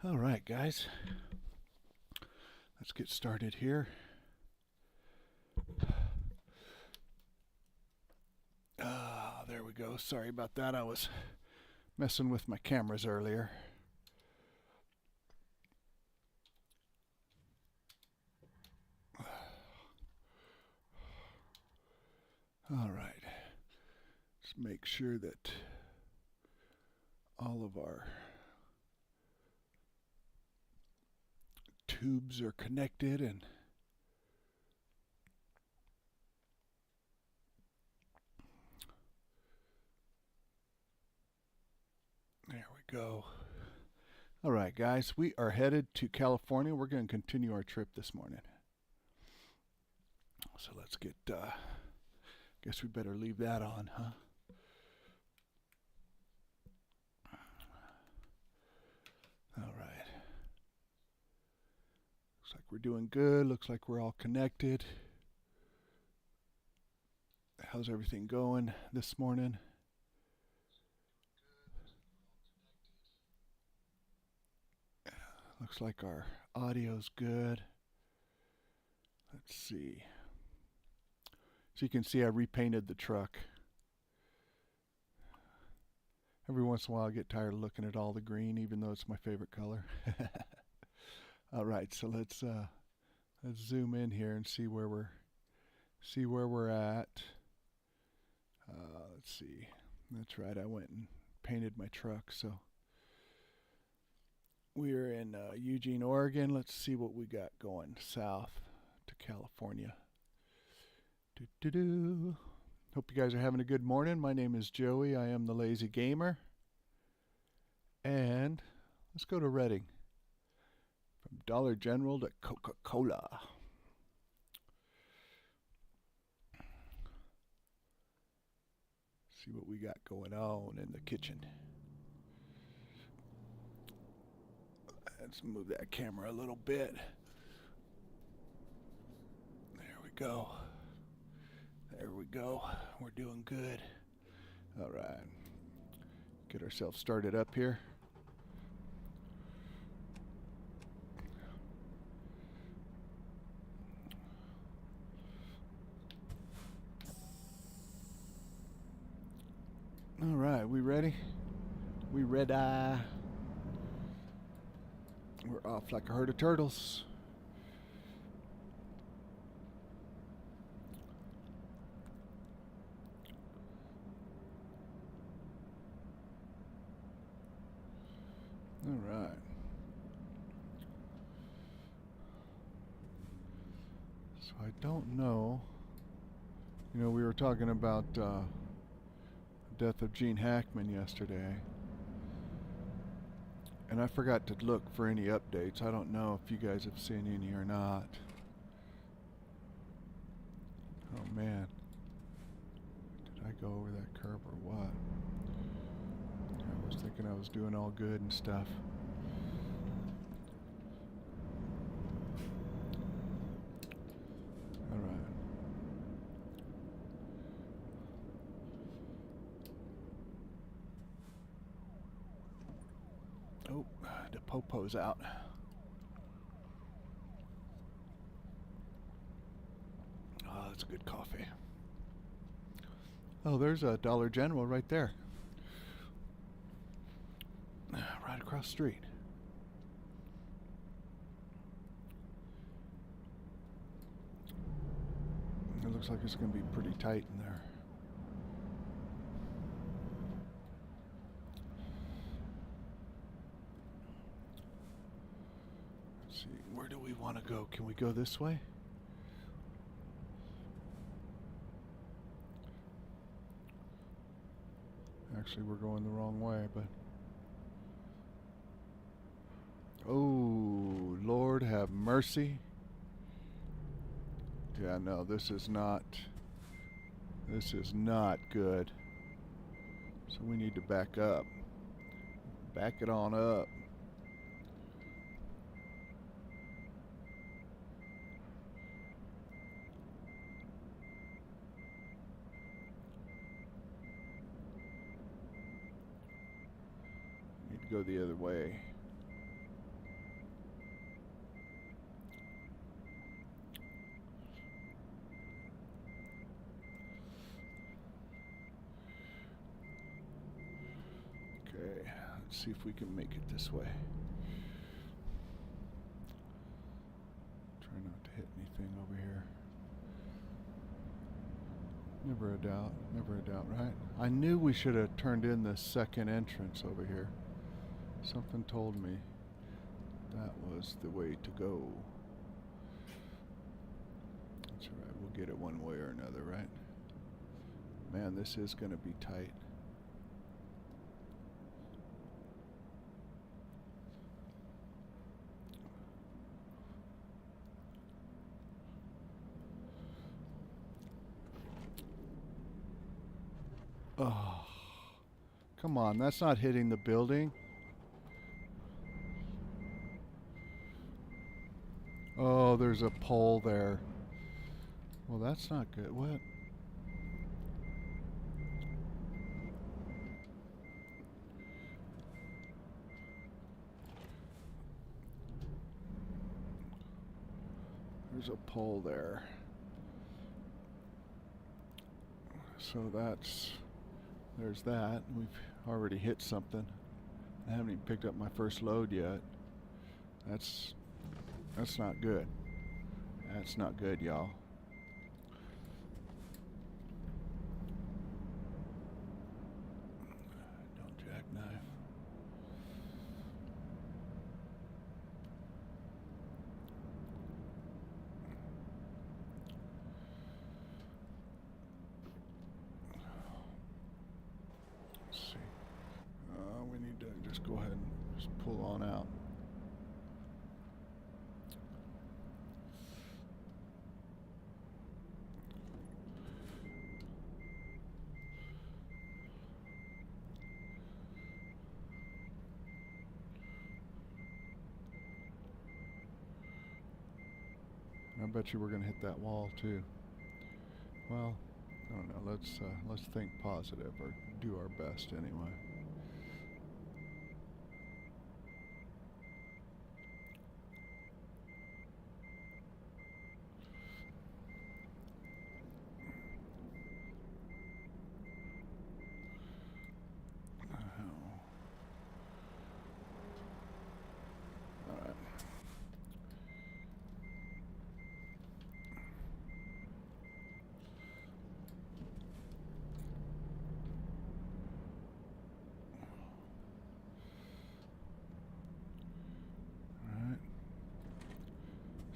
All right, guys, let's get started here. There we go. Sorry about that. I was messing with my cameras earlier. All right, let's make sure that all of our tubes are connected and there we go. All right, guys, we are headed to California. We're going to continue our trip this morning. So let's get, guess we better leave that on, huh? All right. Looks like we're doing good. Looks like we're all connected. How's everything going this morning? Looks like our audio's good. Let's see. So you can see I repainted the truck. Every once in a while I get tired of looking at all the green, even though it's my favorite color. All right, so let's zoom in here and see where we're at. Let's see. That's right. I went and painted my truck. So we're in Eugene, Oregon. Let's see what we got going south to California. Do-do-do. Hope you guys are having a good morning. My name is Joey. I am the Lazy Gamer. And let's go to Redding. From Dollar General to Coca-Cola. See what we got going on in the kitchen. Let's move that camera a little bit. There we go. There we go. We're doing good. All right. Get ourselves started up here. All right, we ready? We ready? We're off like a herd of turtles. All right. So I don't know. You know, we were talking about the death of Gene Hackman yesterday. And I forgot to look for any updates. I don't know if you guys have seen any or not. Oh man. Did I go over that curb or what? I was thinking I was doing all good and stuff. All right. Oh, the popo's out. Oh, that's a good coffee. Oh, there's a Dollar General right there. Right across the street. It looks like it's going to be pretty tight in there. Let's see, where do we want to go? Can we go this way? Actually, we're going the wrong way, but... Oh, Lord have mercy. Yeah, no, this is not good. So we need to back up. Back it on up. Need to go the other way. Let's see if we can make it this way. Try not to hit anything over here. Never a doubt, right? I knew we should have turned in the second entrance over here. Something told me that was the way to go. That's alright, we'll get it one way or another, right? Man, this is gonna be tight. Oh, come on, that's not hitting the building. Oh, there's a pole there. Well, that's not good. What? There's a pole there. So there's that. We've already hit something. I haven't even picked up my first load yet. That's not good. That's not good, y'all. Don't jackknife. Let's see. We need to just go ahead and just pull on out. I bet you we're gonna hit that wall too. Well, I don't know. Let's think positive, or do our best anyway.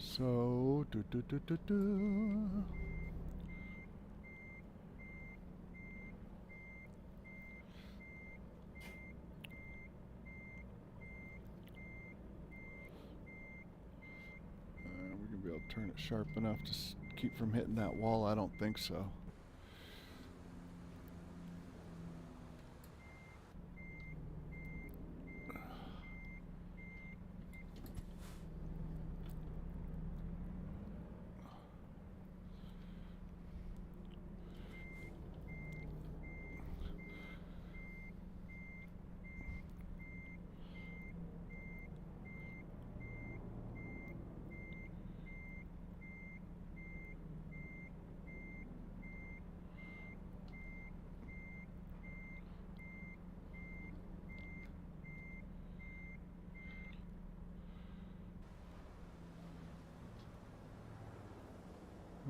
So, we're gonna be able to turn it sharp enough to keep from hitting that wall. I don't think so.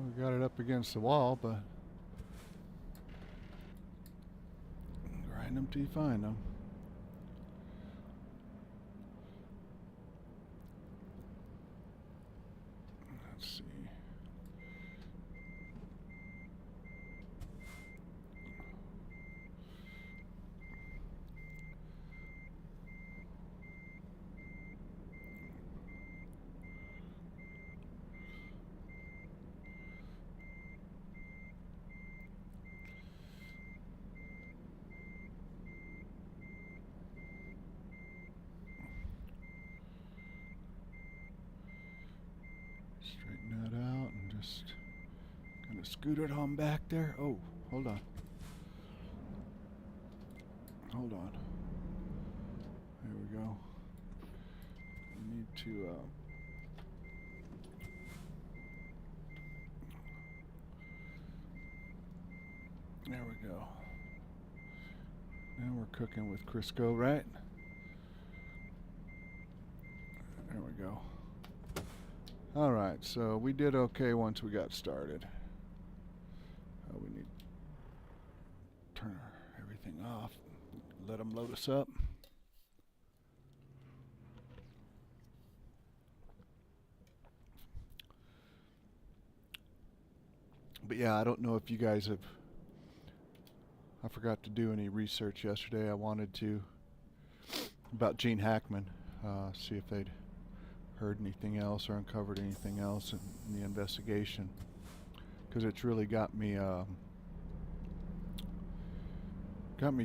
We got it up against the wall, but grind them till you find them. Let's see. Straighten that out and just kind of scoot it on back there. Oh, hold on. Hold on. There we go. We need to there we go. Now we're cooking with Crisco, right? There we go. All right, so we did okay once we got started. We need to turn everything off, let them load us up. But yeah, I don't know if you guys have, I forgot to do any research yesterday. I wanted to, about Gene Hackman, see if they'd heard anything else or uncovered anything else in the investigation, because it's really got me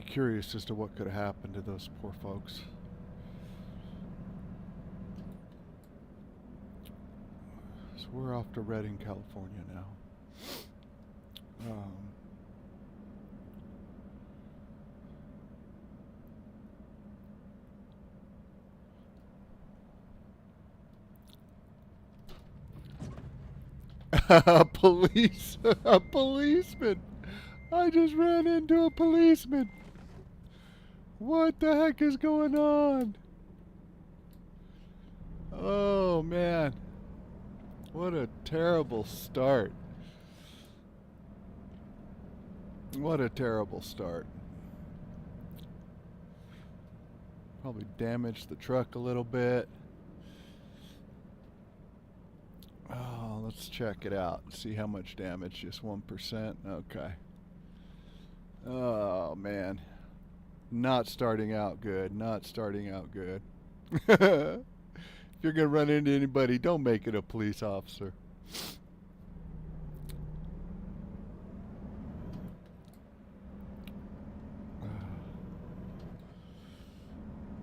curious as to what could have happened to those poor folks. So we're off to Redding, California now. A policeman. I just ran into a policeman. What the heck is going on? Oh man. What a terrible start. What a terrible start. Probably damaged the truck a little bit. Oh, let's check it out. See how much damage. Just 1%. Okay. Oh man. Not starting out good. Not starting out good. If you're gonna run into anybody, don't make it a police officer.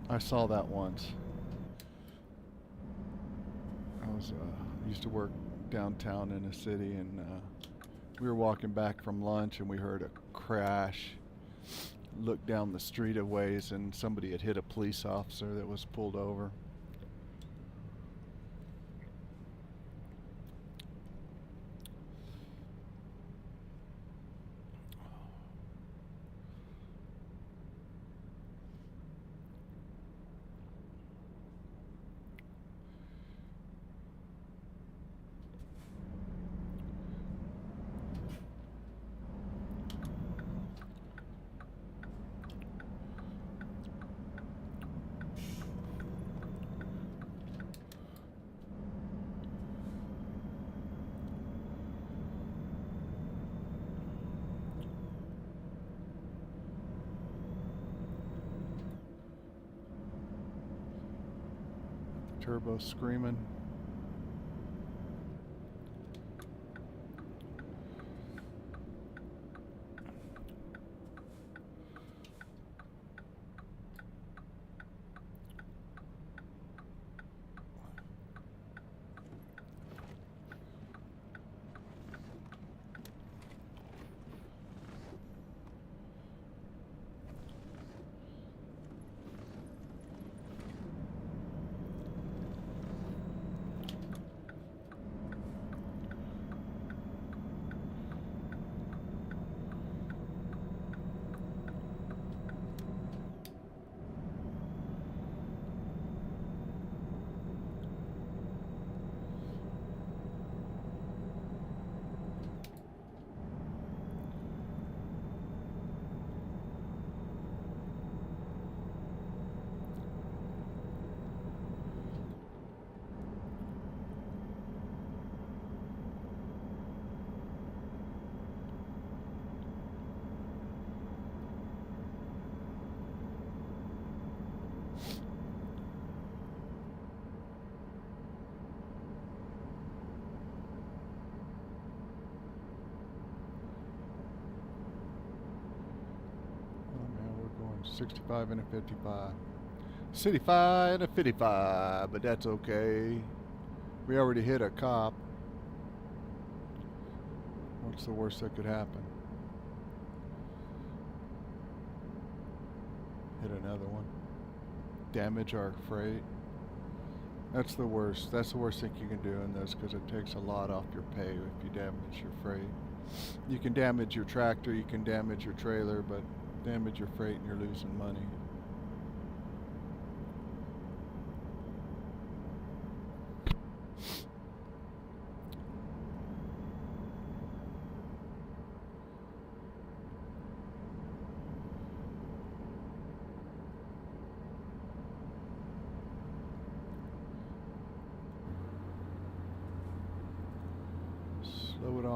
I saw that once. I used to work downtown in a city, and we were walking back from lunch, and we heard a crash. Looked down the street a ways, and somebody had hit a police officer that was pulled over. Turbo screaming. Oh man, we're going 65 and a 55. 65 and a 55, but that's okay. We already hit a cop. What's the worst that could happen? Hit another one. Damage our freight. That's the worst. That's the worst thing you can do in this, because it takes a lot off your pay if you damage your freight. You can damage your tractor, you can damage your trailer, but damage your freight and you're losing money.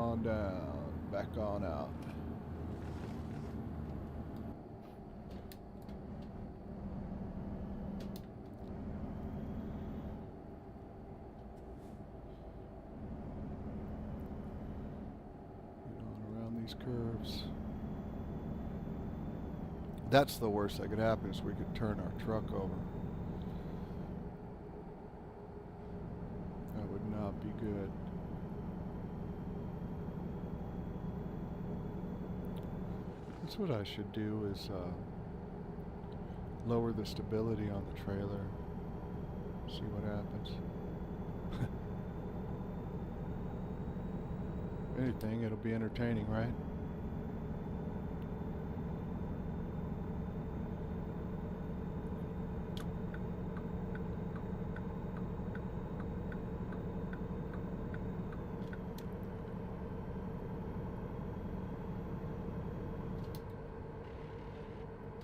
on down, back on out. Get on around these curves. That's the worst that could happen, is we could turn our truck over. That would not be good. That's what I should do, is lower the stability on the trailer. See what happens. If anything, it'll be entertaining, right?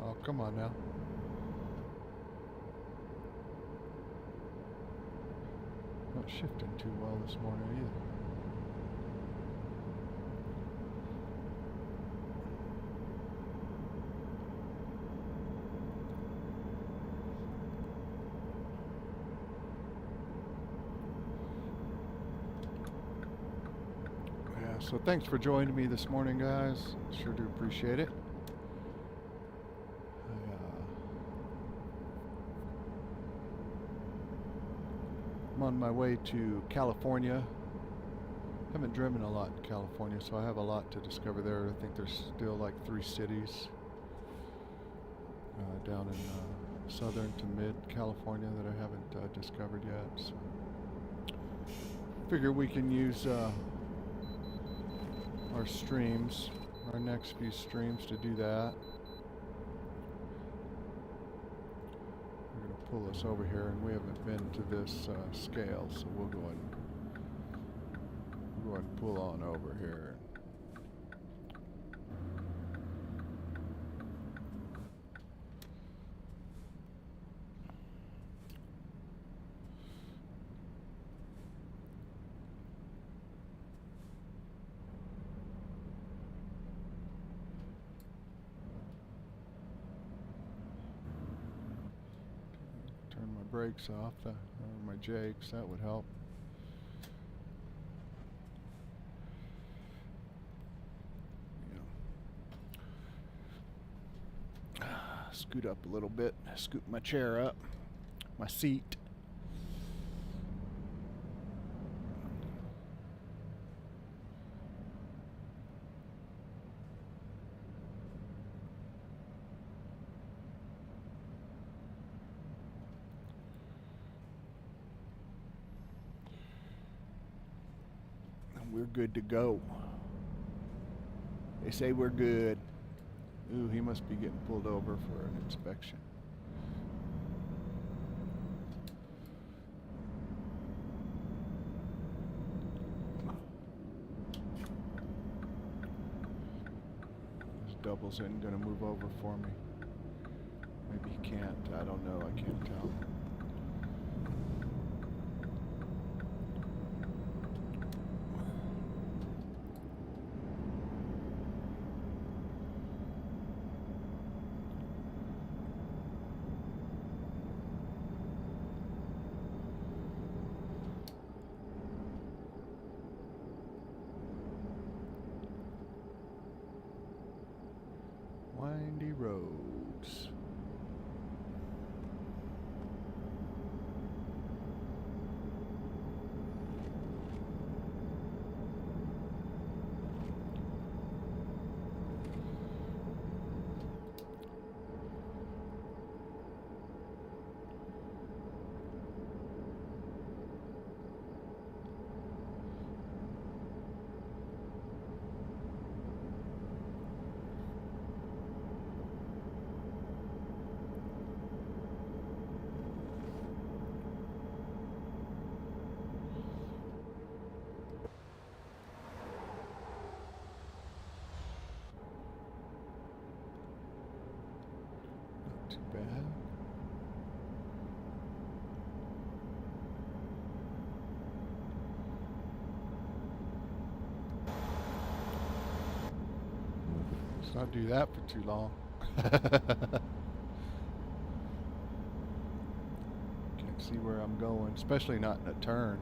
Oh, come on now. Not shifting too well this morning either. Yeah, so thanks for joining me this morning, guys. Sure do appreciate it. I'm on my way to California. Haven't driven a lot in California, so I have a lot to discover there. I think there's still like 3 cities down in southern to mid California that I haven't discovered yet. So figure we can use our streams, our next few streams, to do that. Pull us over here, and we haven't been to this scale, so we'll go and pull on over here. Brakes off, or my jakes, that would help. Yeah. Scoot up a little bit, scoot my chair up, my seat. We're good to go. They say we're good. Ooh, he must be getting pulled over for an inspection. This doubles in, gonna move over for me. Maybe he can't. I don't know. I can't tell. Windy roads. Too bad. Let's not do that for too long. Can't see where I'm going, especially not in a turn.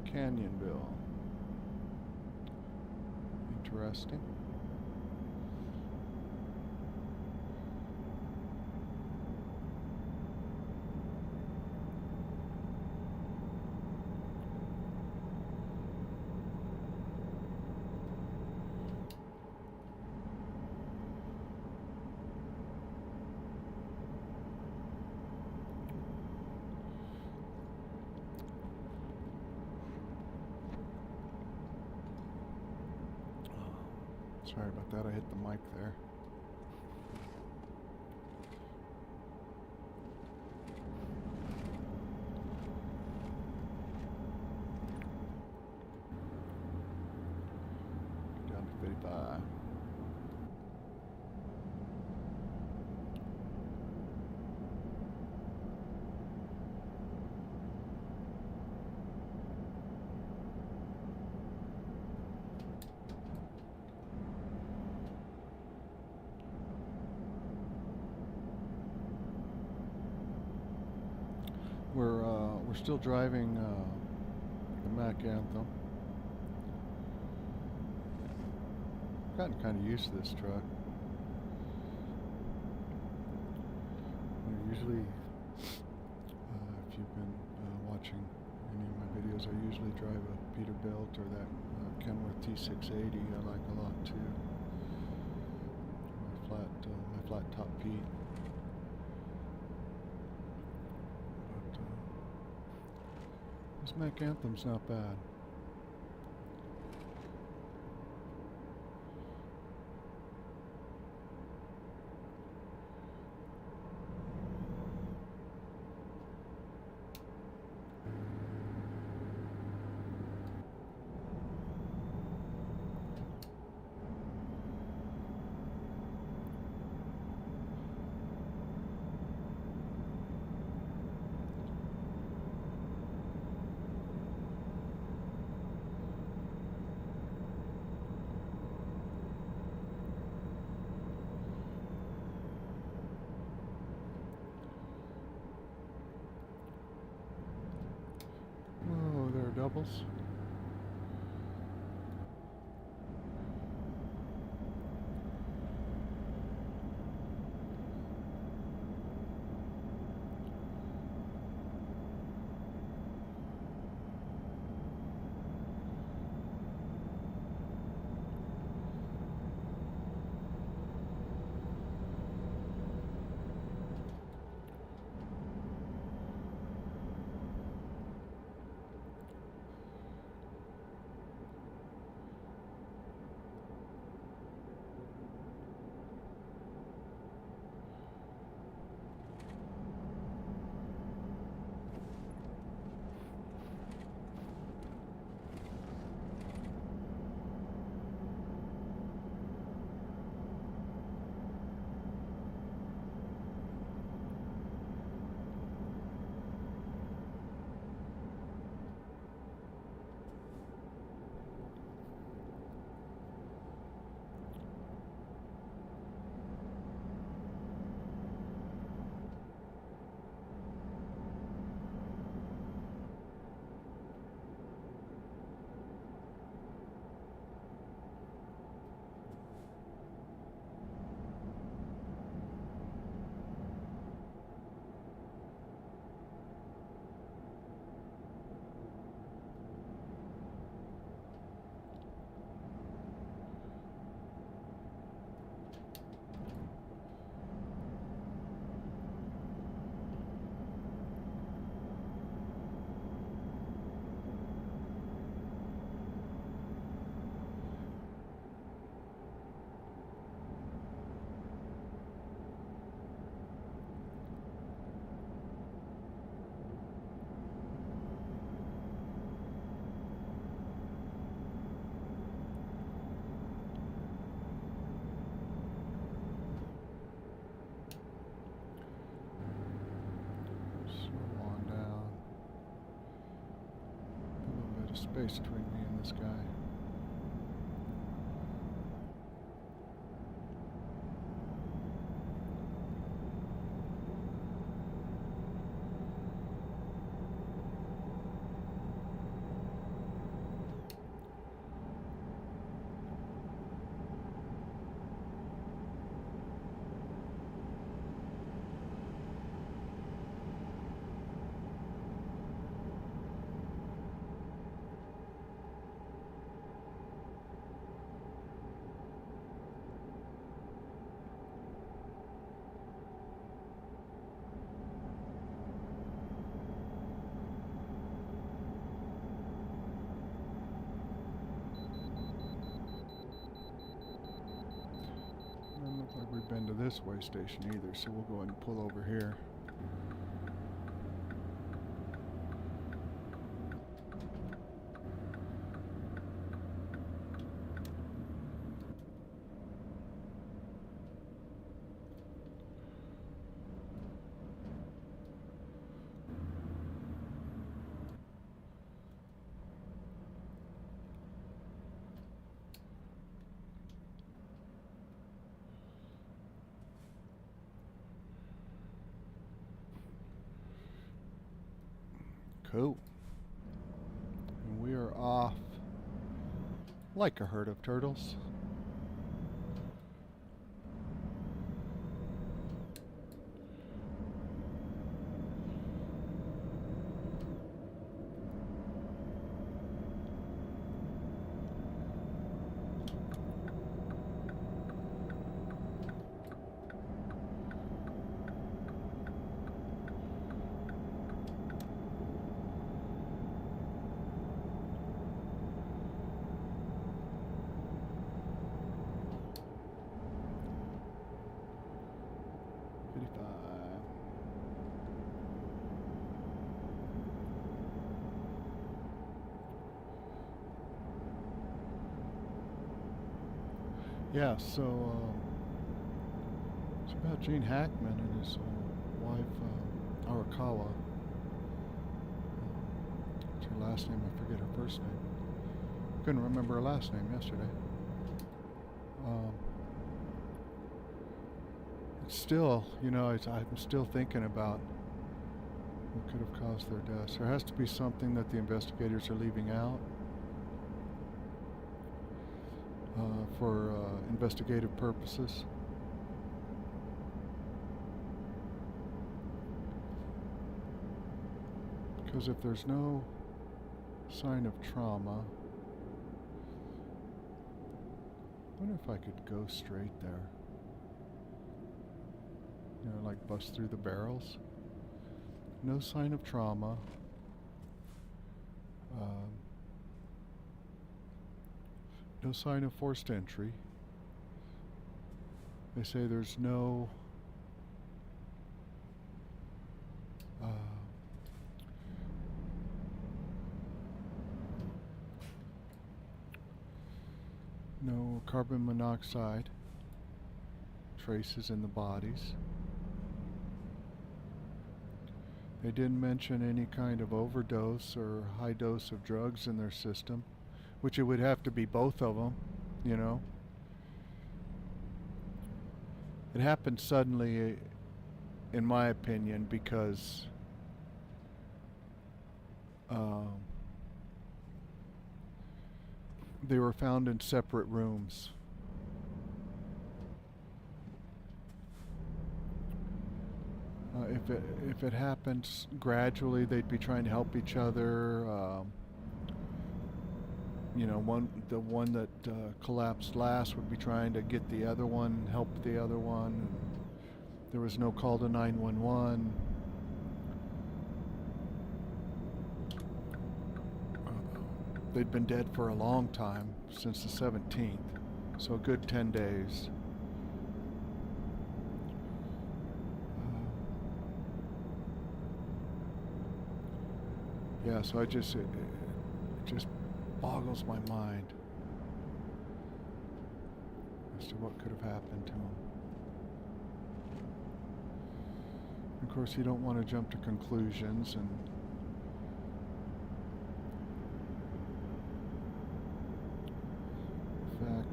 Canyonville. Interesting. Sorry about that, I hit the mic there. Down to 55. We're still driving the Mack Anthem. I've gotten kind of used to this truck. Usually, if you've been watching any of my videos, I usually drive a Peterbilt or that Kenworth T680. I like a lot too. My flat top Pete. This Mack Anthem's not bad. Oh, there are doubles. space between me and this guy. Doesn't look like we've been to this way station either, so we'll go ahead and pull over here. Cool. And we are off like a herd of turtles. Yeah, so it's about Gene Hackman and his wife, Arakawa. What's her last name? I forget her first name. Couldn't remember her last name yesterday. It's still, you know, I'm still thinking about what could have caused their deaths. There has to be something that the investigators are leaving out. For investigative purposes. Because if there's no sign of trauma, I wonder if I could go straight there. You know, like bust through the barrels. No sign of trauma. No sign of forced entry. They say there's no no carbon monoxide traces in the bodies. They didn't mention any kind of overdose or high dose of drugs in their system, which it would have to be both of them, you know. It happened suddenly, in my opinion, because they were found in separate rooms. If it happens gradually, they'd be trying to help each other. You know, the one that collapsed last would be trying to get the other one, help the other one. And there was no call to 911. They'd been dead for a long time, since the 17th, so a good 10 days. Yeah, so it just boggles my mind as to what could have happened to him. Of course, you don't want to jump to conclusions, and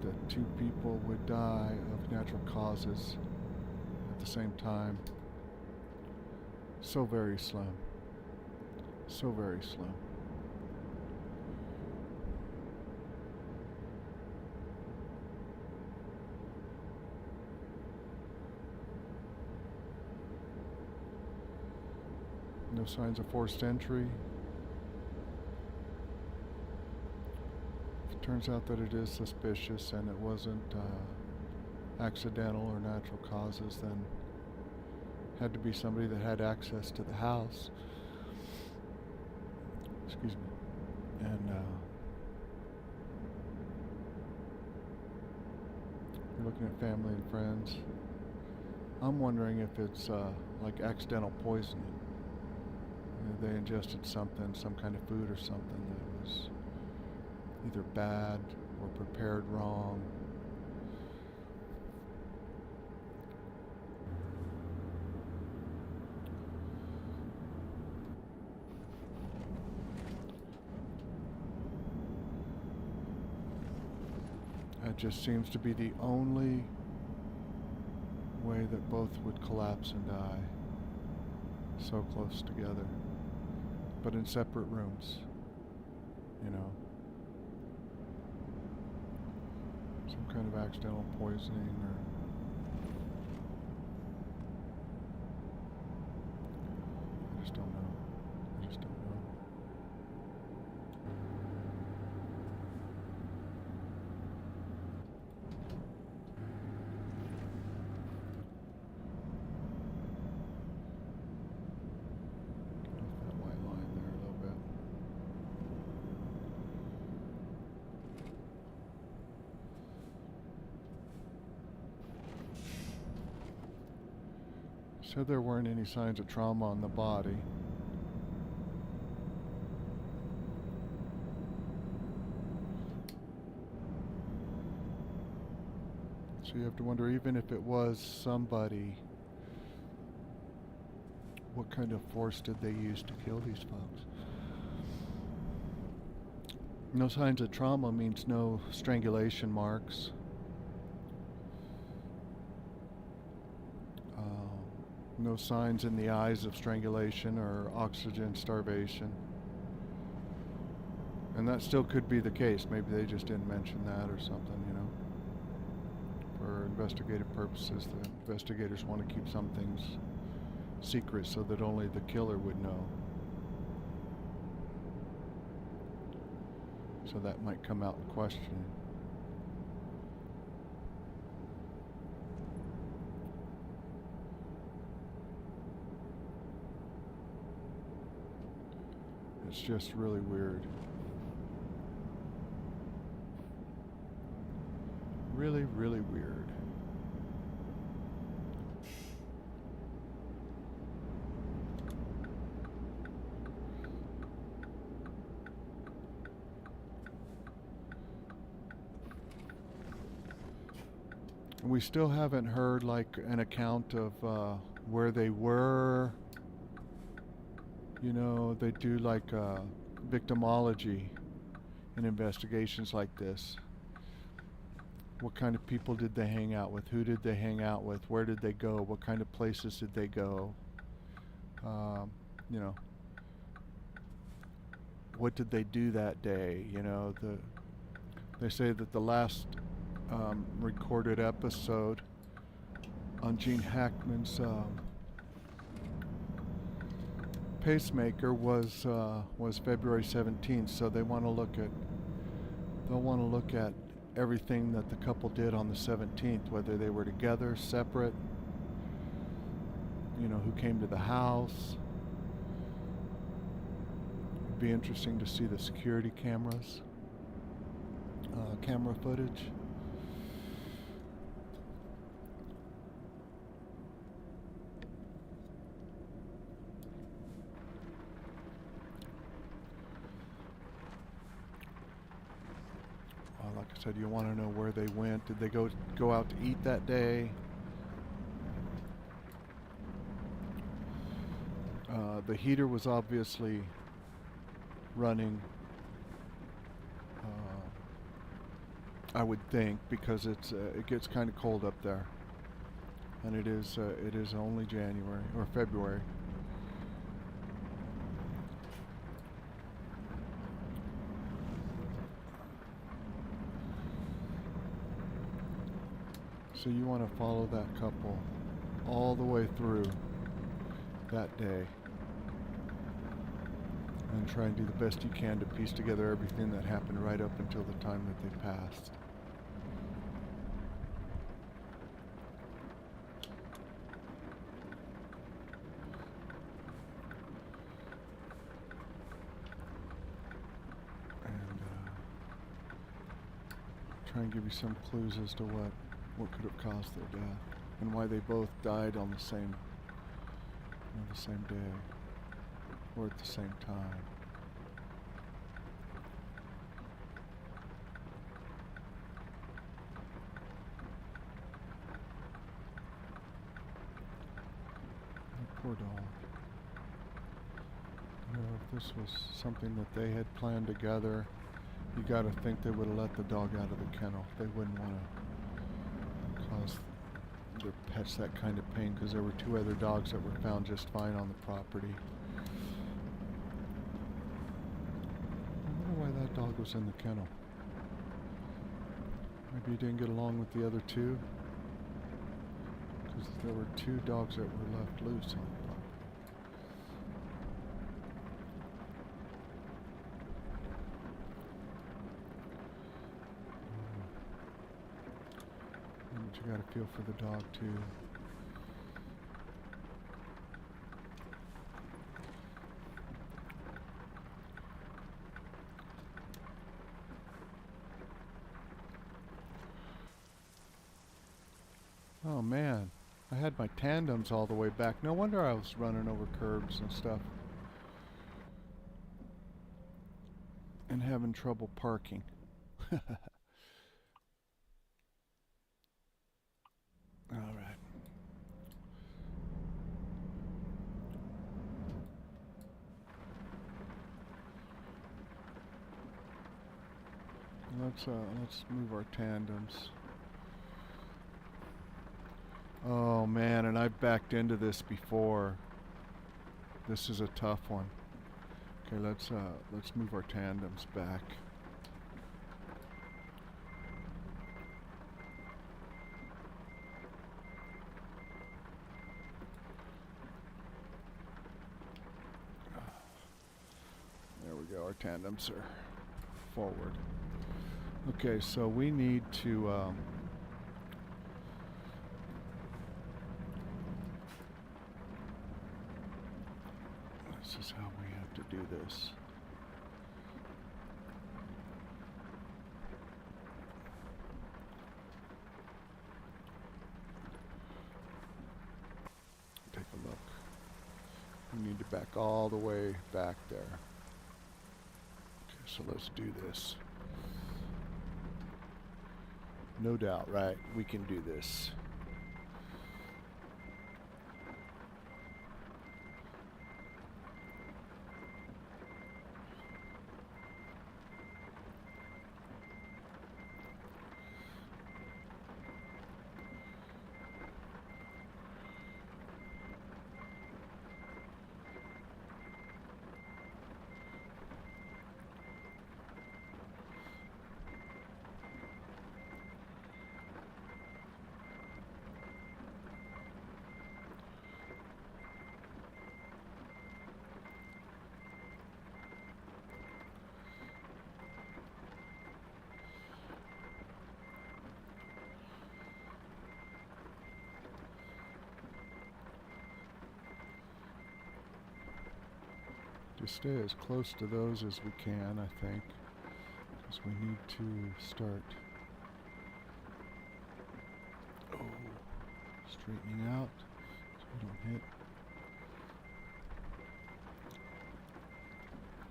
that two people would die of natural causes at the same time. So very slim. So very slim. No signs of forced entry. If it turns out that it is suspicious and it wasn't accidental or natural causes, then had to be somebody that had access to the house. Excuse me. And you're looking at family and friends. I'm wondering if it's like accidental poisoning. They ingested something, some kind of food or something that was either bad or prepared wrong. That just seems to be the only way that both would collapse and die. So close together. But in separate rooms, you know. Some kind of accidental poisoning or I just don't know. I just don't know. Said there weren't any signs of trauma on the body. So you have to wonder, even if it was somebody, what kind of force did they use to kill these folks? No signs of trauma means no strangulation marks. No signs in the eyes of strangulation or oxygen starvation. And that still could be the case. Maybe they just didn't mention that or something, you know. For investigative purposes, the investigators want to keep some things secret so that only the killer would know. So that might come out in questioning. It's just really weird. Really, really weird. We still haven't heard like an account of where they were. You know, they do like victimology in investigations like this. What kind of people did they hang out with? Who did they hang out with? Where did they go? What kind of places did they go? You know, what did they do that day? You know, they say that the last recorded episode on Gene Hackman's pacemaker was February 17th, so they'll want to look at everything that the couple did on the 17th, whether they were together, separate, you know, who came to the house. It'd be interesting to see the security cameras, camera footage. Like I said, you want to know where they went. Did they go out to eat that day? The heater was obviously running I would think, because it gets kind of cold up there, and it is only January or February. So you want to follow that couple all the way through that day and try and do the best you can to piece together everything that happened right up until the time that they passed. And try and give you some clues as to what could have caused their death and why they both died on the same day or at the same time. Poor dog. You know, if this was something that they had planned together, you gotta think they would have let the dog out of the kennel. They wouldn't want to cause their pets that kind of pain, because there were 2 other dogs that were found just fine on the property. I wonder why that dog was in the kennel. Maybe he didn't get along with the other 2? Because there were 2 dogs that were left loose on the property. But you gotta feel for the dog too. Oh man, I had my tandems all the way back. No wonder I was running over curbs and stuff. And having trouble parking. Alright. Let's move our tandems. Oh man, and I've backed into this before. This is a tough one. Okay, let's move our tandems back. There we go, our tandems are forward. Okay, so we need to this is how we have to do this. Take a look. We need to back all the way back there. Okay, so let's do this. No doubt, right? We can do this. Just stay as close to those as we can, I think, because we need to start straightening out so we don't hit.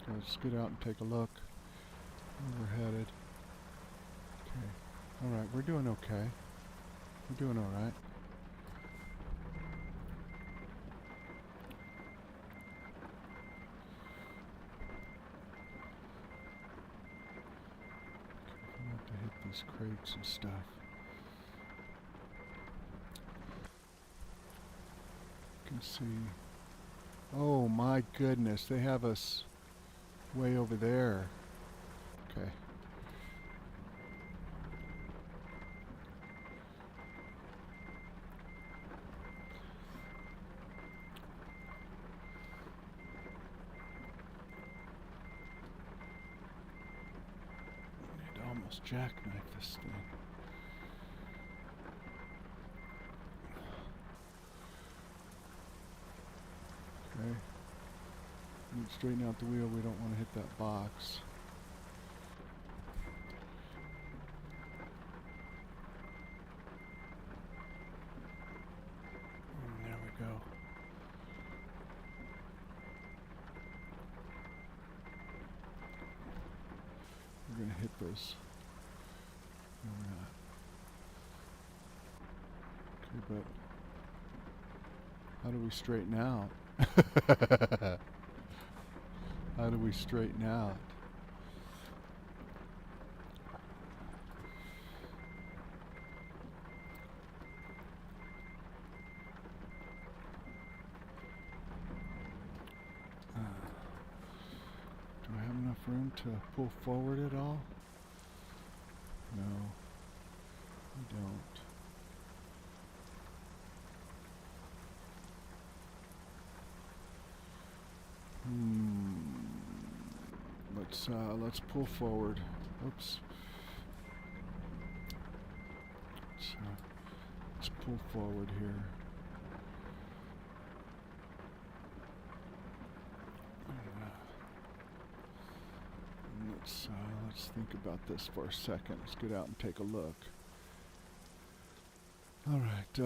Let's get out and take a look where we're headed. Okay, alright, we're doing okay. We're doing alright. these crates and stuff. You can see. Oh my goodness, they have us way over there. Okay. Need to almost jackknife this thing. Okay. Need to straighten out the wheel. We don't want to hit that box. There we go. We're going to hit those. No, we're not. Okay, but how do we straighten out? How do we straighten out? Do I have enough room to pull forward at all? No, we don't. Let's pull forward. Oops. Let's pull forward here. Let's think about this for a second. Let's get out and take a look. All right.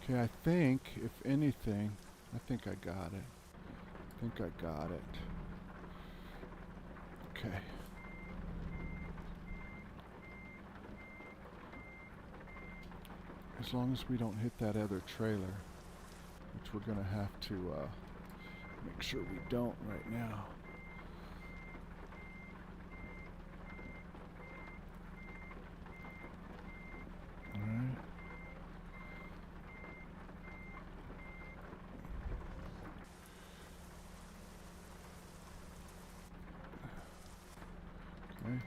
Okay, I think, if anything, I think I got it. I think I got it. Okay. As long as we don't hit that other trailer, which we're going to have to make sure we don't right now. All right. Okay.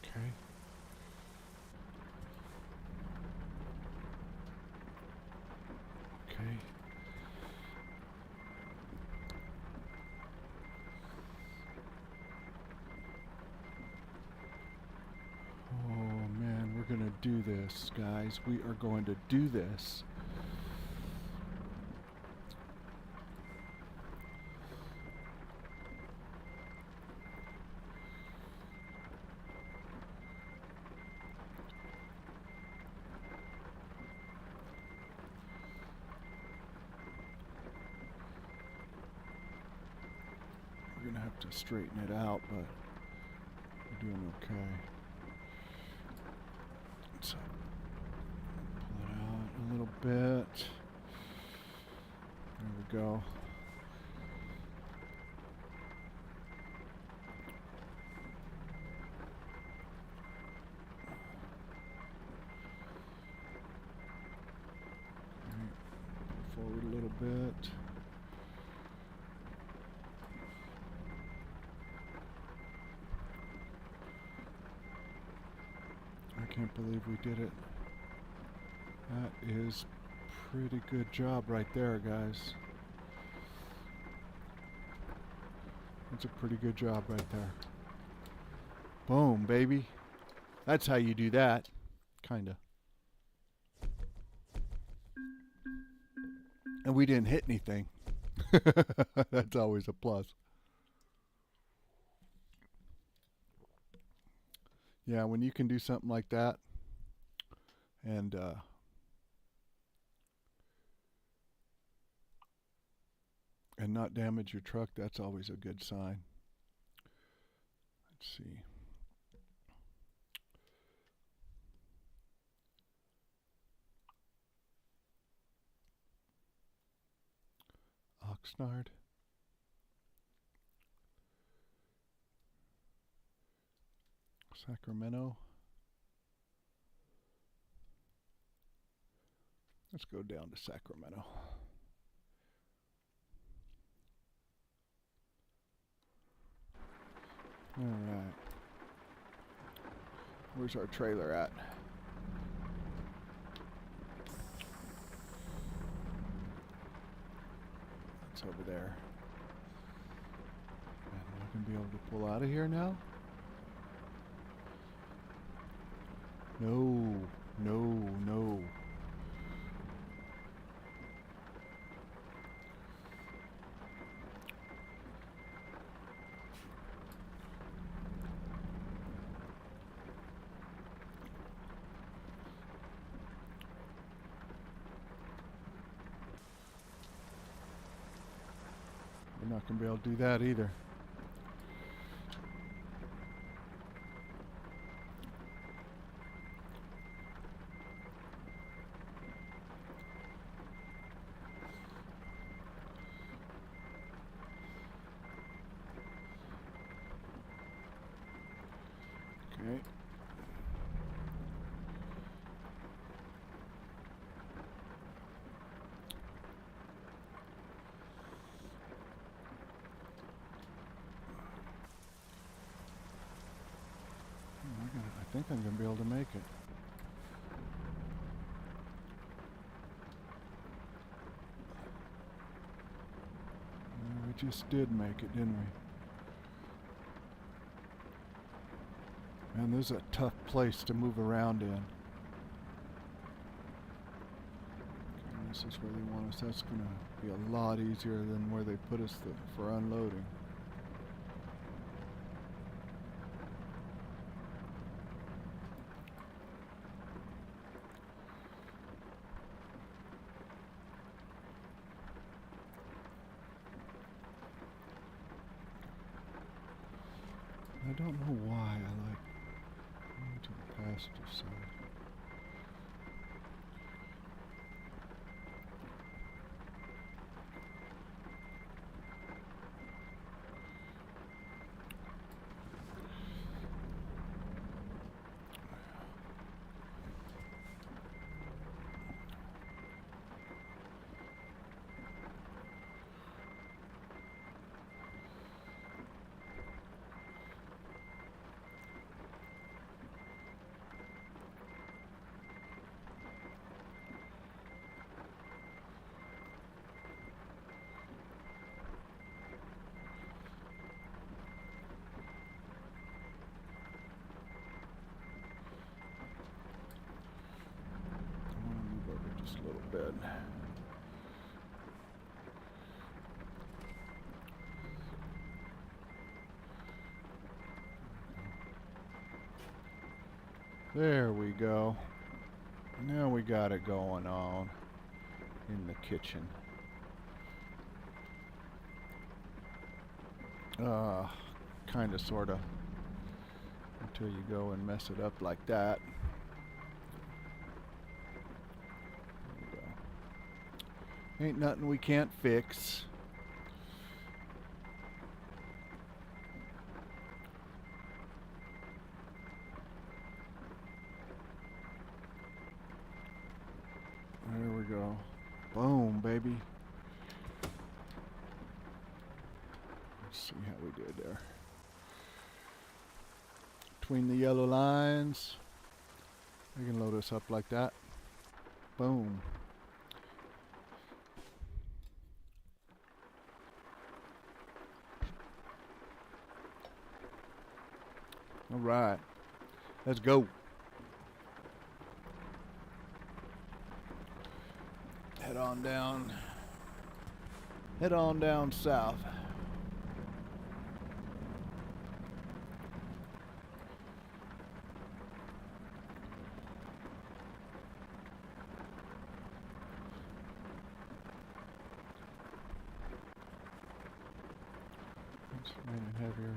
Okay. Okay. Oh man, we're gonna do this, guys. We are going to do this. We're gonna have to straighten it out, but we're doing okay. So pull it out a little bit. There we go. Pull forward a little bit. I can't believe we did it. That is pretty good job right there, guys. That's a pretty good job right there. Boom, baby. That's how you do that. Kinda. And we didn't hit anything. That's always a plus. Yeah, when you can do something like that and not damage your truck, that's always a good sign. Let's see. Oxnard. Sacramento. Let's go down to Sacramento. All right. Where's our trailer at? It's over there. And we're going to be able to pull out of here now? No, no, no. We're not going to be able to do that either. Okay. I think I'm going to be able to make it. We just did make it, didn't we? Man, this is a tough place to move around in. Okay, this is where they want us. That's going to be a lot easier than where they put us for unloading. I don't know why I like going to the passenger side. Just a little bit. There we go. Now we got it going on in the kitchen. Kinda, sorta. Until you go and mess it up like that. Ain't nothing we can't fix. There we go. Boom, baby. Let's see how we did there. Between the yellow lines. We can load us up like that. Boom. All right, let's go. Head on down. Head on down south. It's raining heavier.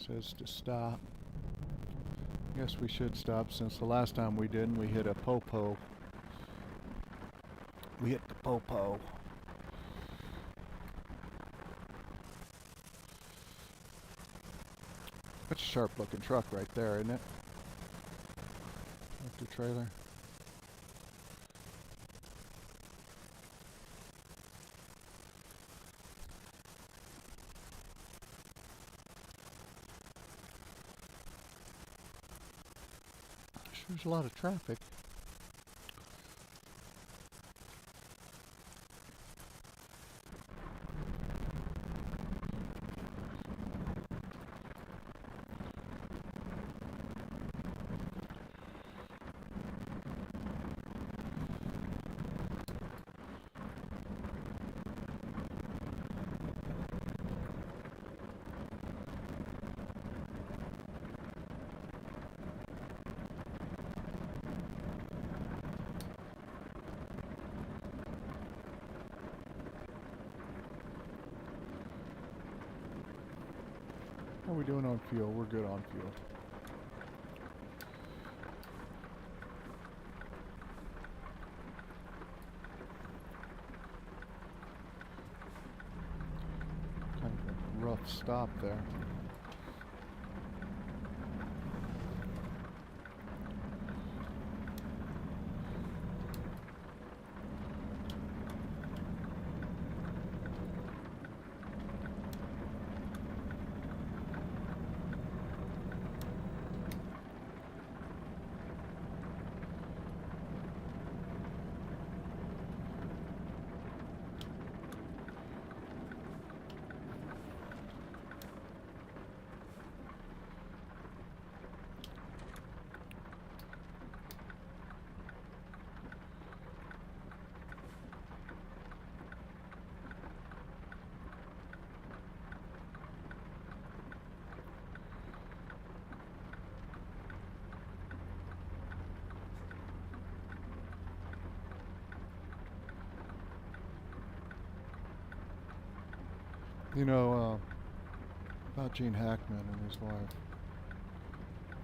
Says to stop. Guess we should stop since the last time we didn't. We hit a popo. We hit the popo. That's a sharp looking truck right there, isn't it? Tractor trailer. There's a lot of traffic. How are we doing on fuel? We're good on fuel. Kind of a rough stop there. You know, about Gene Hackman and his wife.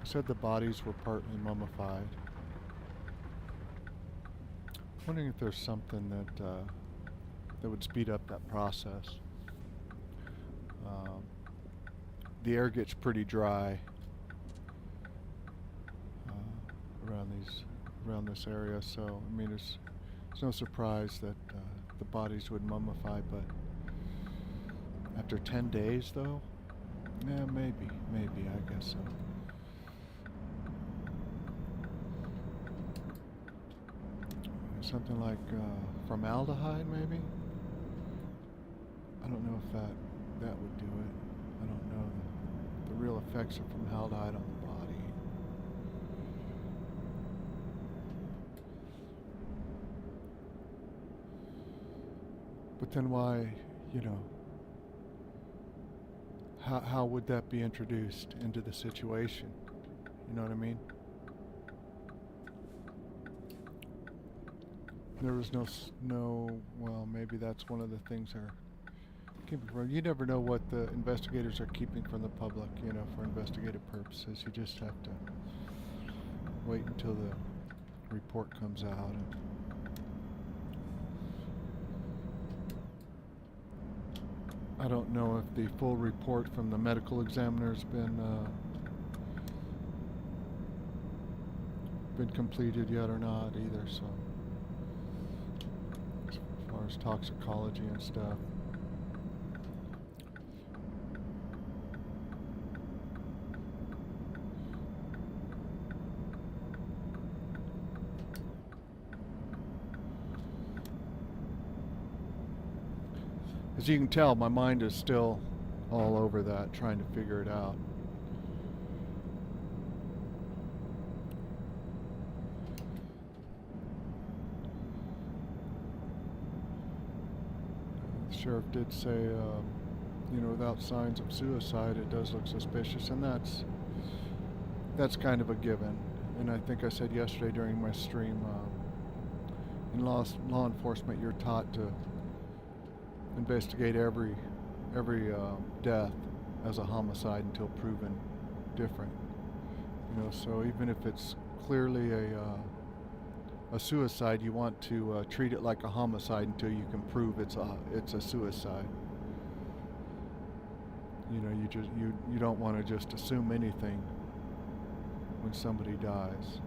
He said the bodies were partly mummified. Wondering if there's something that would speed up that process. The air gets pretty dry around this area, so I mean, it's no surprise that the bodies would mummify, but after 10 days, though? Yeah, maybe, I guess so. Something like formaldehyde, maybe? I don't know if that would do it. I don't know the real effects of formaldehyde on the body. But then why, you know, how would that be introduced into the situation? You know what I mean? There was no, well, maybe that's one of the things they're keeping from. You never know what the investigators are keeping from the public, you know, for investigative purposes. You just have to wait until the report comes out. I don't know if the full report from the medical examiner has been completed yet or not either, so as far as toxicology and stuff. As you can tell, my mind is still all over that, trying to figure it out. The sheriff did say, you know, without signs of suicide, it does look suspicious, and that's kind of a given. And I think I said yesterday during my stream, in law enforcement, you're taught to investigate every death as a homicide until proven different. You know, so even if it's clearly a suicide, you want to treat it like a homicide until you can prove it's a suicide. You know, you don't want to just assume anything when somebody dies.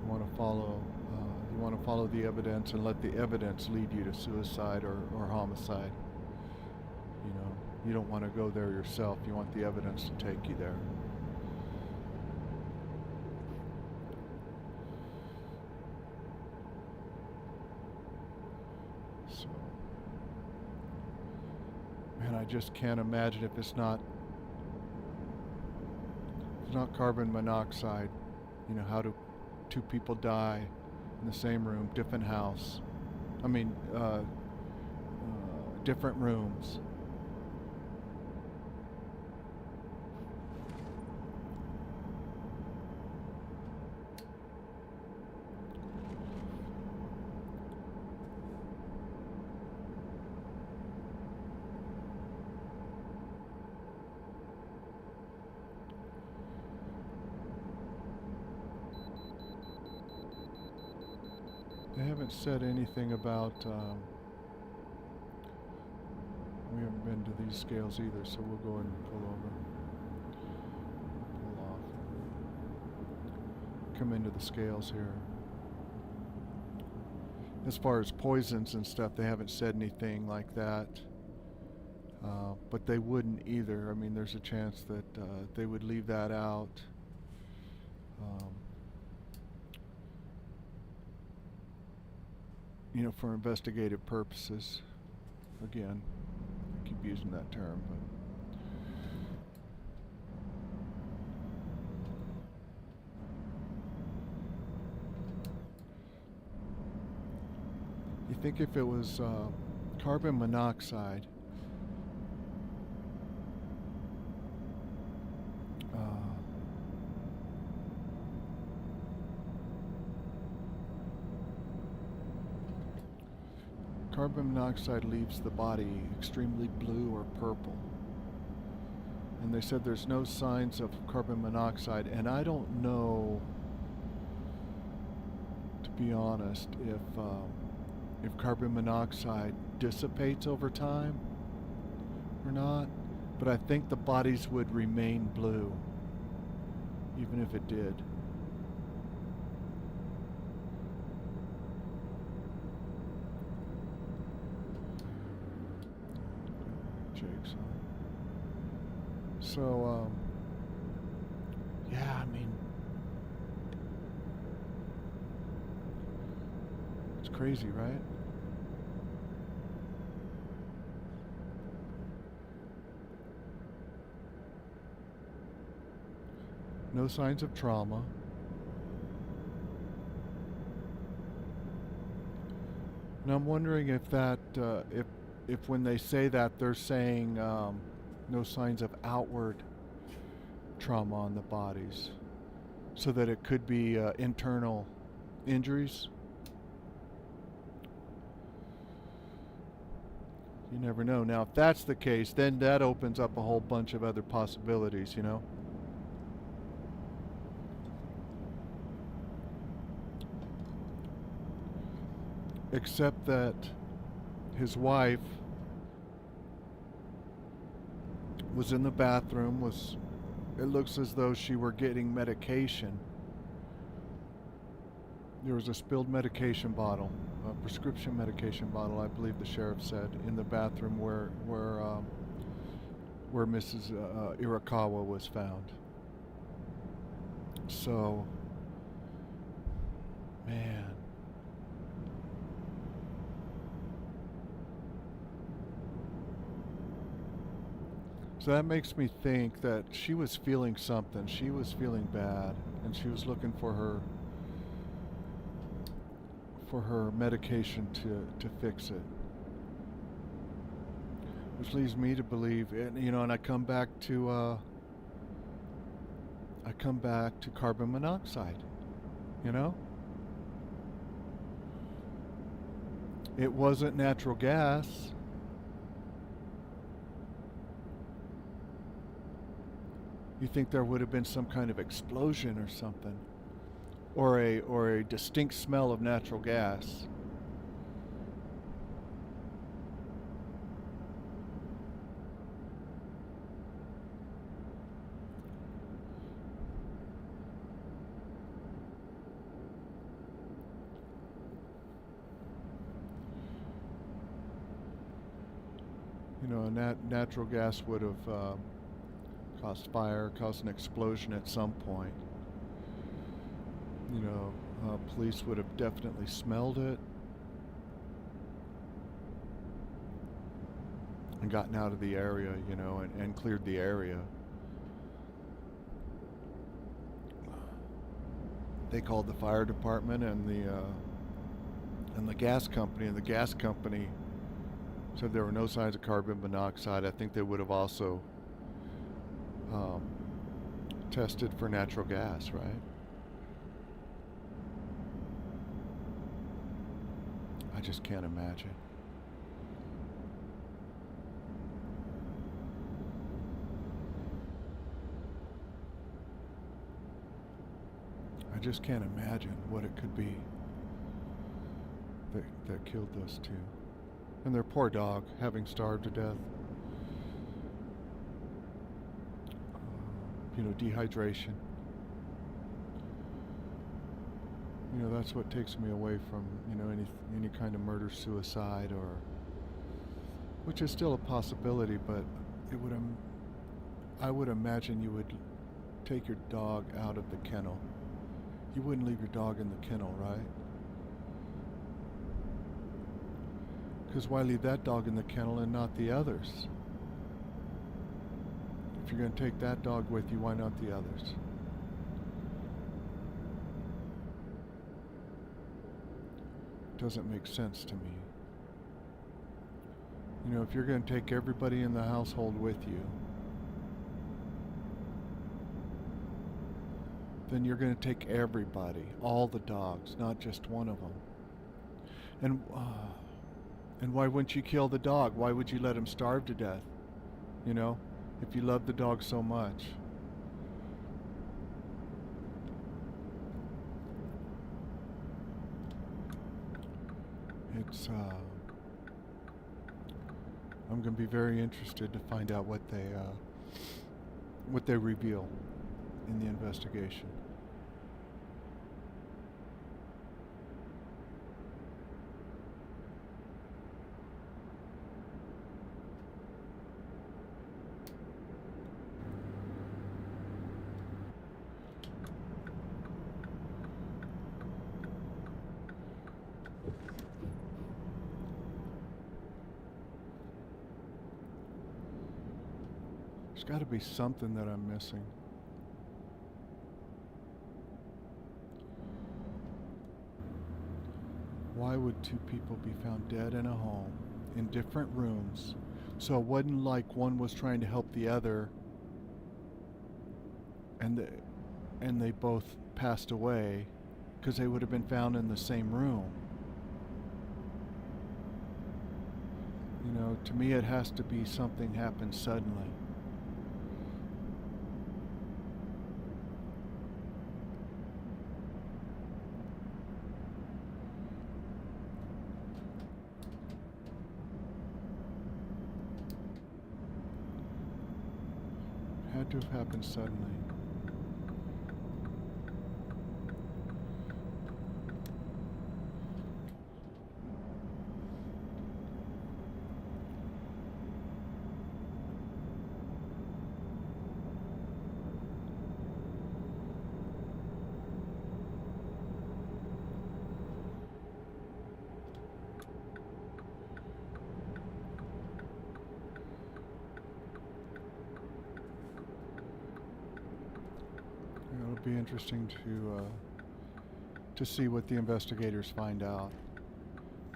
You want to follow the evidence and let the evidence lead you to suicide or homicide. You know, you don't want to go there yourself. You want the evidence to take you there. So, man, I just can't imagine if it's not carbon monoxide. You know, how do two people die in the same room, different house? I mean, different rooms. They haven't said anything about, we haven't been to these scales either, so we'll go ahead and pull over. Pull off. Come into the scales here. As far as poisons and stuff, they haven't said anything like that. But they wouldn't either. I mean, there's a chance that they would leave that out. You know, for investigative purposes. Again, I keep using that term, but you think if it was carbon monoxide, carbon monoxide leaves the body extremely blue or purple. And they said there's no signs of carbon monoxide, and I don't know, to be honest, if carbon monoxide dissipates over time or not, but I think the bodies would remain blue even if it did. Jake's on. So, yeah, I mean, it's crazy, right? No signs of trauma. And I'm wondering if that, if when they say that, they're saying no signs of outward trauma on the bodies, so that it could be internal injuries. You never know. Now, if that's the case, then that opens up a whole bunch of other possibilities, you know? Except that his wife was in the bathroom, it looks as though she were getting medication. There was a spilled medication bottle, a prescription medication bottle, I believe the sheriff said, in the bathroom where Mrs. Irakawa was found. So, man. So that makes me think that she was feeling something. She was feeling bad, and she was looking for her medication to fix it. Which leads me to believe, and I come back to carbon monoxide. You know, it wasn't natural gas. You think there would have been some kind of explosion or something. or a distinct smell of natural gas. You know, natural gas would have caused fire, caused an explosion at some point. You know, police would have definitely smelled it and gotten out of the area, you know, and cleared the area. They called the fire department and the gas company, and the gas company said there were no signs of carbon monoxide. I think they would have also tested for natural gas, right? I just can't imagine. I just can't imagine what it could be that killed those two. And their poor dog, having starved to death. You know, dehydration. You know, that's what takes me away from, you know, any kind of murder, suicide, or, which is still a possibility, but it would, I would imagine you would take your dog out of the kennel. You wouldn't leave your dog in the kennel, right? Because why leave that dog in the kennel and not the others? If you're going to take that dog with you, why not the others? Doesn't make sense to me. You know, if you're going to take everybody in the household with you, then you're going to take everybody, all the dogs, not just one of them. And why wouldn't you kill the dog? Why would you let him starve to death? You know, if you love the dog so much. It's, I'm going to be very interested to find out what they reveal in the investigation. There's got to be something that I'm missing. Why would two people be found dead in a home in different rooms? So it wasn't like one was trying to help the other and they both passed away, because they would have been found in the same room. You know, to me it has to be something happened suddenly. Had to have happened suddenly. It'll be interesting to see what the investigators find out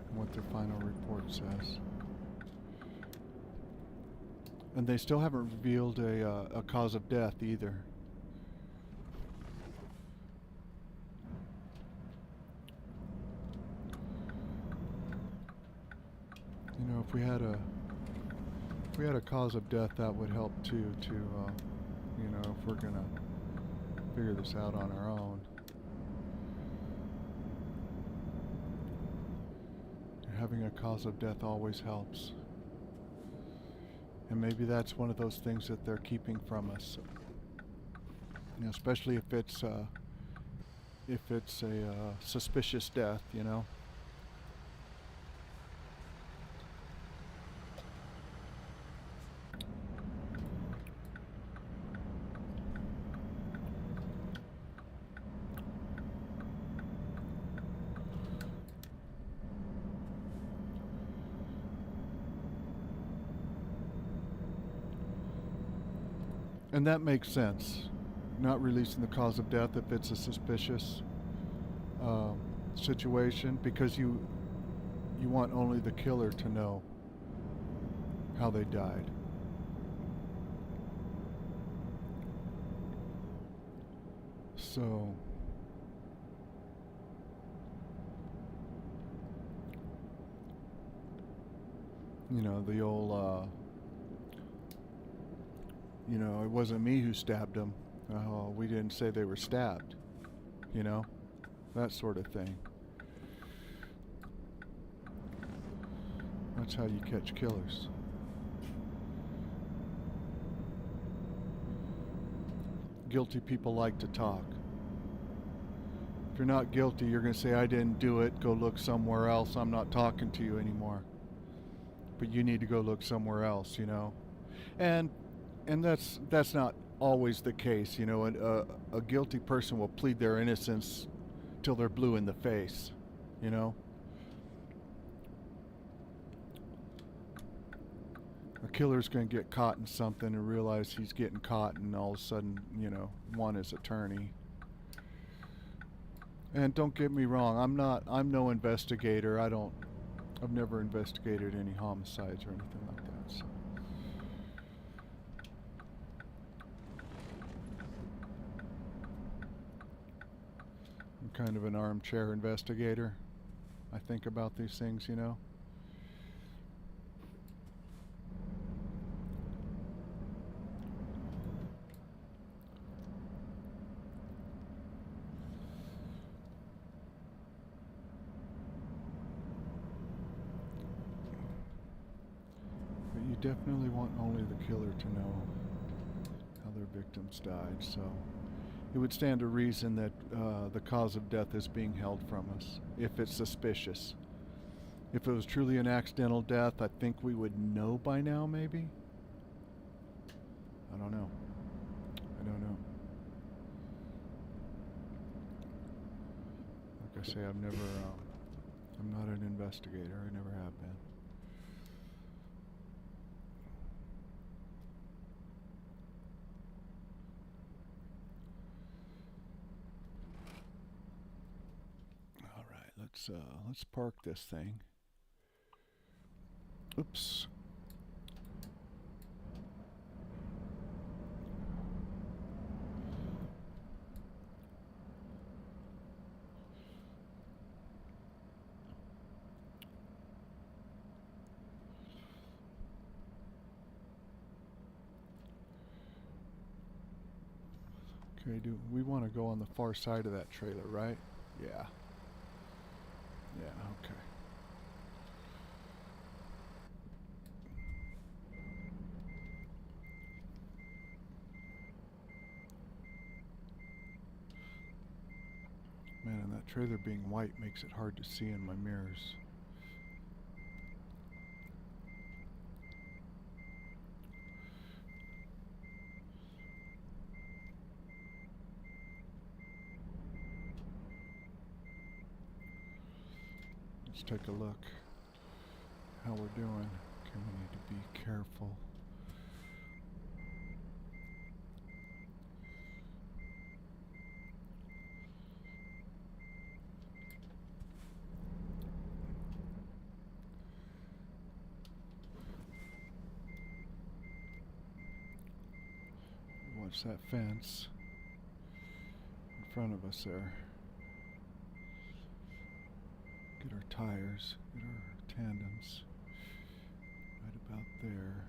and what their final report says. And they still haven't revealed a cause of death either. You know, if we had a cause of death, that would help too. You know, if we're gonna figure this out on our own. having a cause of death always helps. And maybe that's one of those things that they're keeping from us. You know, especially if it's a suspicious death, you know. And that makes sense. Not releasing the cause of death if it's a suspicious situation, because you want only the killer to know how they died. So you know, the old you know, it wasn't me who stabbed them. We didn't say they were stabbed. You know, that sort of thing. That's how you catch killers. Guilty people like to talk. If you're not guilty, you're going to say, I didn't do it, go look somewhere else, I'm not talking to you anymore. But you need to go look somewhere else, you know. And that's not always the case, you know. A guilty person will plead their innocence till they're blue in the face, you know. A killer's going to get caught in something and realize he's getting caught, and all of a sudden, you know, want his attorney. And don't get me wrong, I'm no investigator. I've never investigated any homicides or anything like that, so. I'm kind of an armchair investigator. I think about these things, you know. But you definitely want only the killer to know how their victims died, so it would stand to reason that the cause of death is being held from us, if it's suspicious. If it was truly an accidental death, I think we would know by now, maybe? I don't know. Like I say, I'm not an investigator. I never have been. All right, let's park this thing. Oops. Okay, we want to go on the far side of that trailer, right? Yeah. Yeah, okay. Man, and that trailer being white makes it hard to see in my mirrors. Let's take a look how we're doing. Okay, we need to be careful. Watch that fence in front of us there. Get our tires, get our tandems right about there.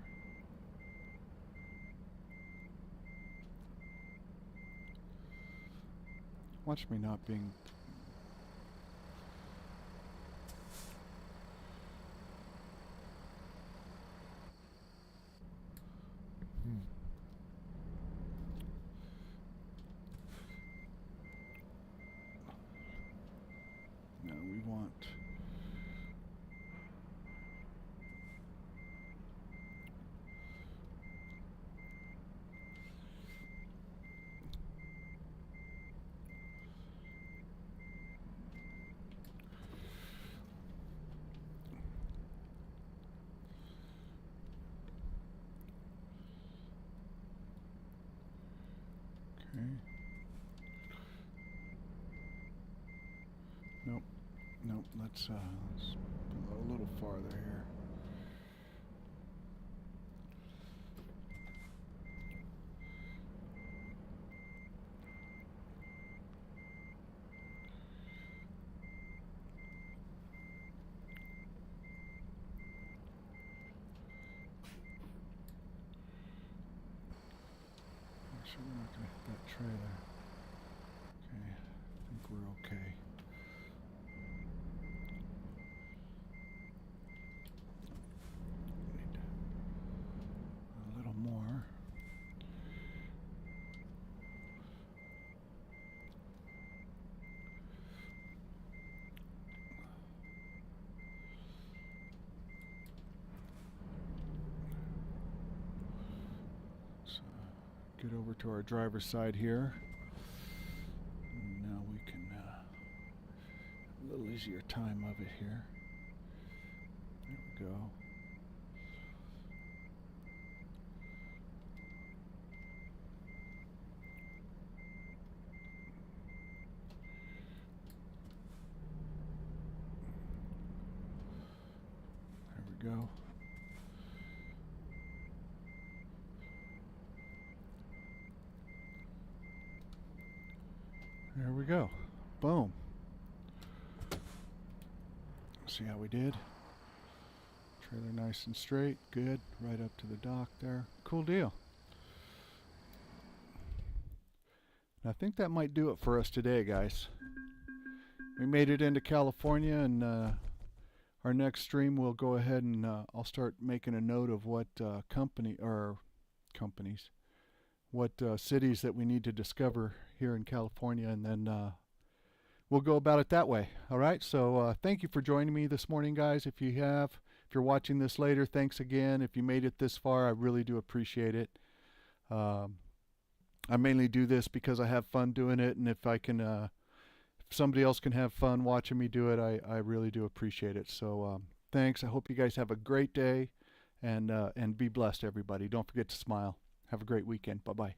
Watch me not being want. Okay. Nope. Nope. Let's put a little farther here. Make sure we're not going to hit that trailer. Okay. I think we're okay. Need a little more. Get over to our driver's side here. And now we can a little easier time of it here. There we go. There we go. There we go. Boom. See how we did? Trailer nice and straight. Good. Right up to the dock there. Cool deal. And I think that might do it for us today, guys. We made it into California, and our next stream we'll go ahead and I'll start making a note of what what cities that we need to discover here in California, and then we'll go about it that way. All right, so thank you for joining me this morning, guys. If you're watching this later, thanks again. If you made it this far, I really do appreciate it. I mainly do this because I have fun doing it, and if somebody else can have fun watching me do it, I really do appreciate it. So thanks. I hope you guys have a great day, and be blessed, everybody. Don't forget to smile. Have a great weekend. Bye-bye.